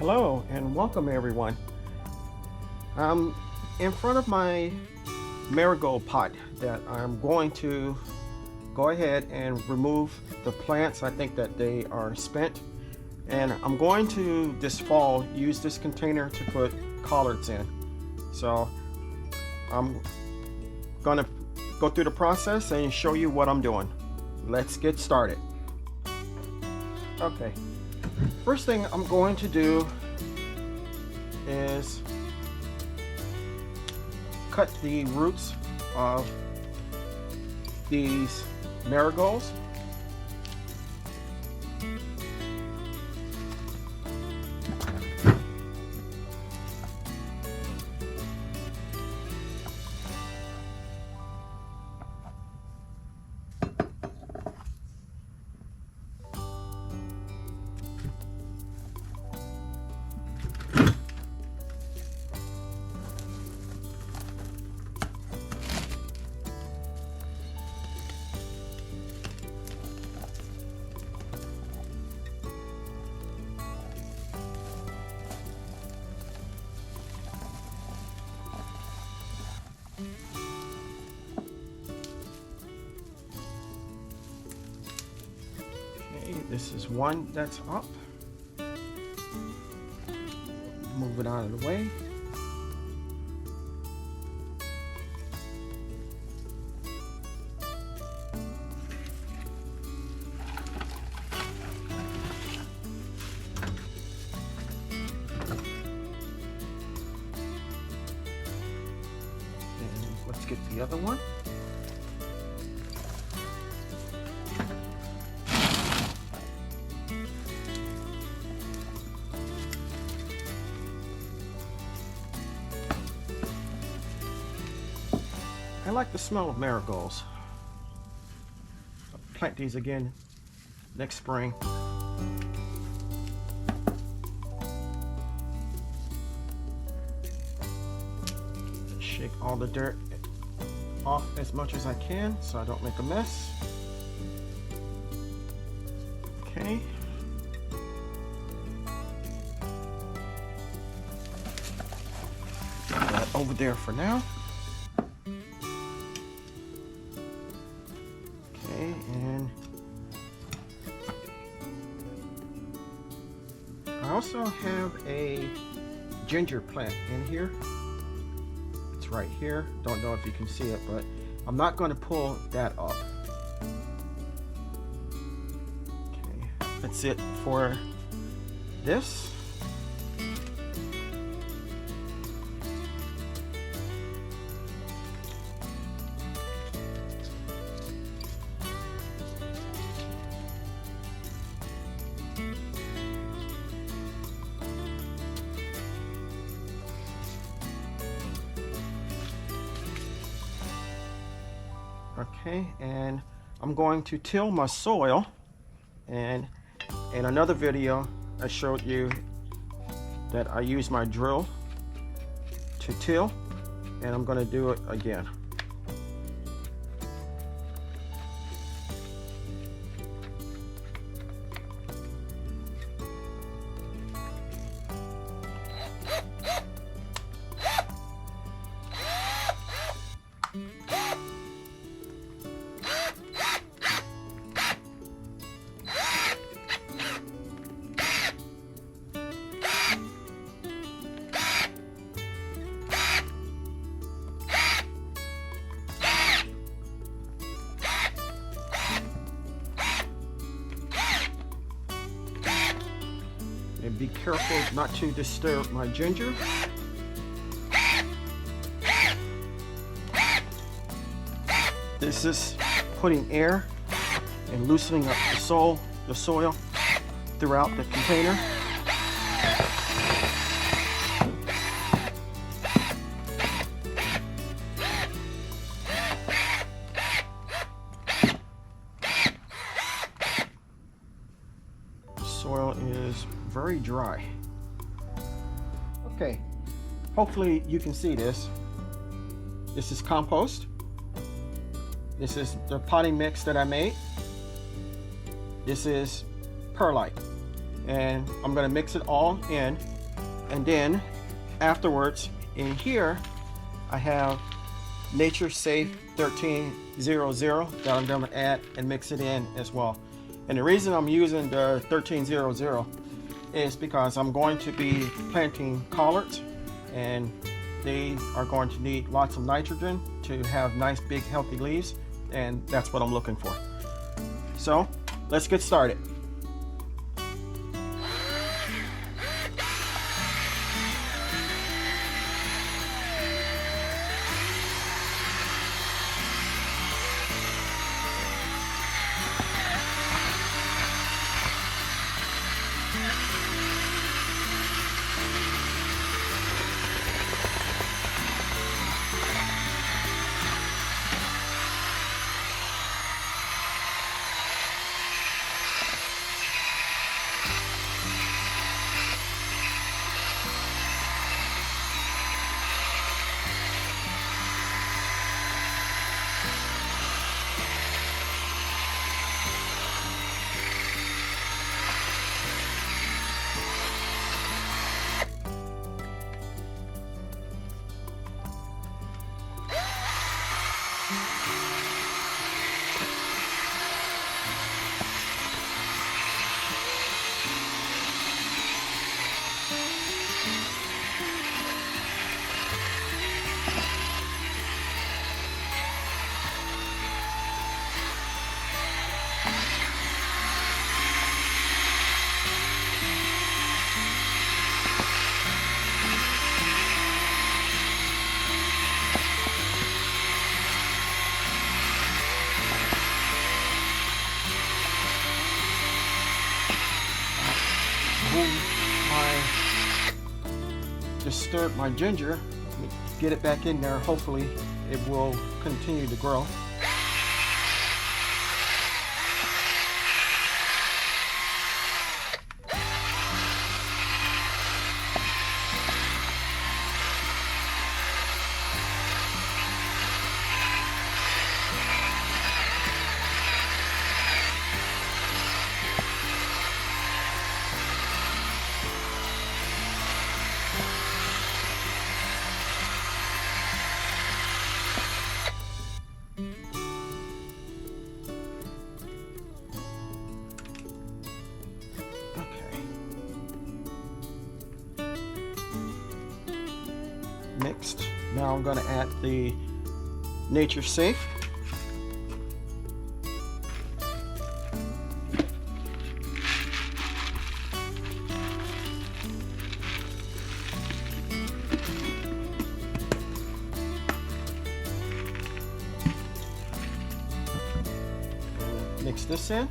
Hello and welcome everyone. I'm in front of my marigold pot that I'm going to go ahead and remove the plants. I think that they are spent, and I'm going to this fall use this container to put collards in. So I'm gonna go through the process and show you what I'm doing. Let's get started. Okay, first thing I'm going to do is cut the roots of these marigolds. This is one that's up. Move it out of the way. And let's get the other one. I like the smell of marigolds. I'll plant these again next spring. Shake all the dirt off as much as I can so I don't make a mess. Okay. Put that over there for now. And I also have a ginger plant in here. It's right here. Don't know if you can see it, but I'm not going to pull that up. Okay, that's it for this. Okay, and I'm going to till my soil, and in another video I showed you that I use my drill to till, and I'm going to do it again. And be careful not to disturb my ginger. This is putting air and loosening up the soil throughout the container. Soil is very dry. Okay, hopefully you can see this. This is compost. This is the potting mix that I made. This is perlite. And I'm going to mix it all in And then afterwards in here I have Nature Safe 1300 that I'm going to add and mix it in as well. And the reason I'm using the 1300 is because I'm going to be planting collards, and they are going to need lots of nitrogen to have nice big healthy leaves, and that's what I'm looking for. So let's get started. Disturb my ginger. Let me get it back in there. Hopefully it will continue to grow. Mixed. Now I'm going to add the Nature Safe. Mix this in.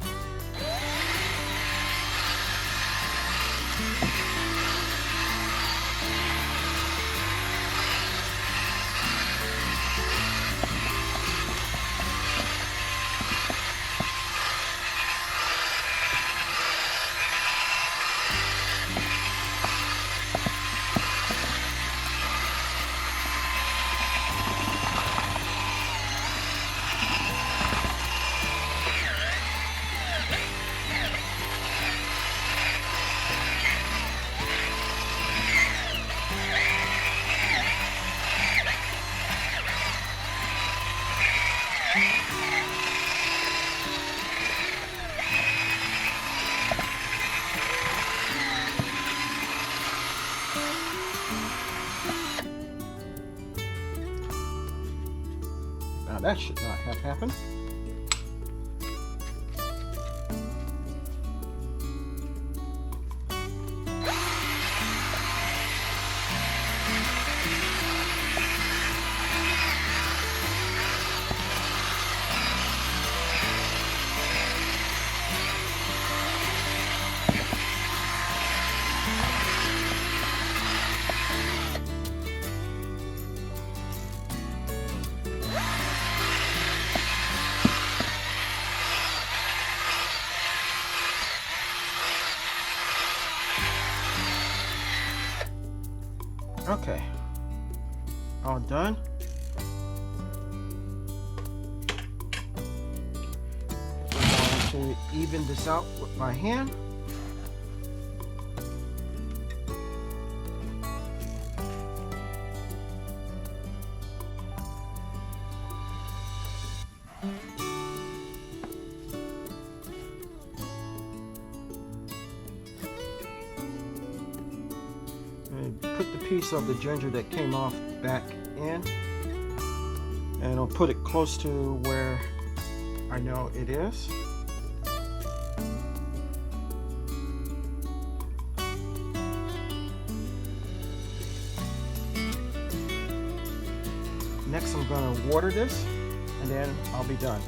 Now that should not have happened. Okay, all done. I'm going to even this out with my hand. and put the piece of the ginger that came off back in, and I'll put it close to where I know it is. Next, I'm going to water this, and then I'll be done.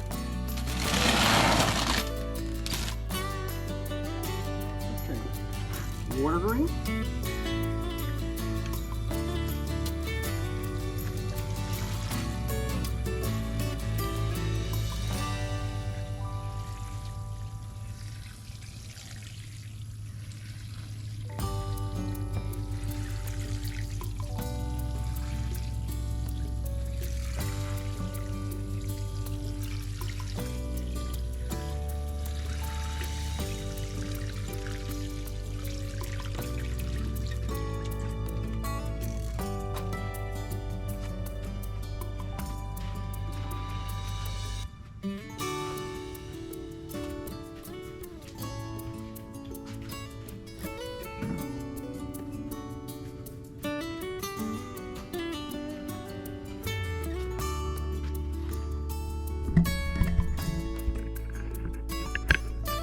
Okay, watering.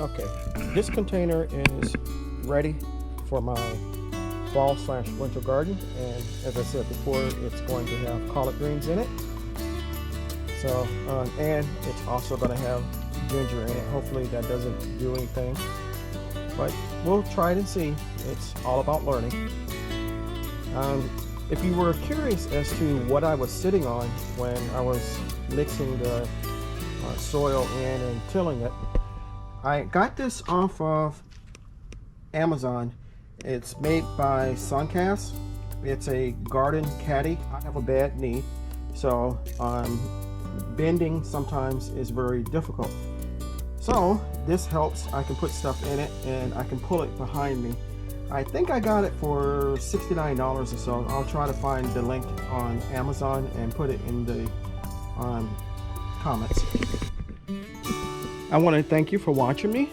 Okay, this container is ready for my fall/winter garden, and as I said before, it's going to have collard greens in it. So, and it's also going to have ginger in it. Hopefully that doesn't do anything, but we'll try it and see. It's all about learning. If you were curious as to what I was sitting on when I was mixing the soil in and tilling it, I got this off of Amazon. It's made by Suncast. It's a garden caddy. I have a bad knee, so bending sometimes is very difficult. So this helps. I can put stuff in it and I can pull it behind me. I think I got it for $69 or so. I'll try to find the link on Amazon and put it in the comments. I want to thank you for watching me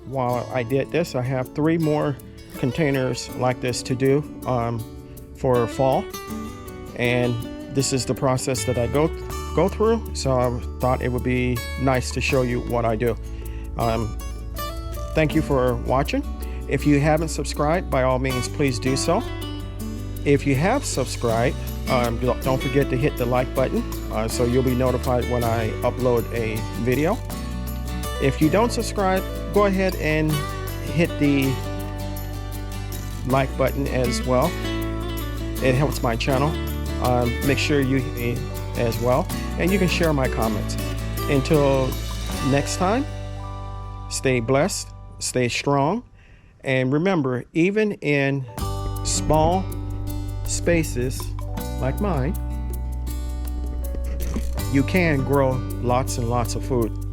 while I did this. I have 3 more containers like this to do for fall, and this is the process that I go through, so I thought it would be nice to show you what I do. Thank you for watching. If you haven't subscribed, by all means please do so. If you have subscribed, don't forget to hit the like button so you'll be notified when I upload a video. If you don't subscribe, go ahead and hit the like button as well. It helps my channel. Make sure you hit me as well, and you can share my comments. Until next time, stay blessed, stay strong, and remember, even in small spaces like mine, you can grow lots and lots of food.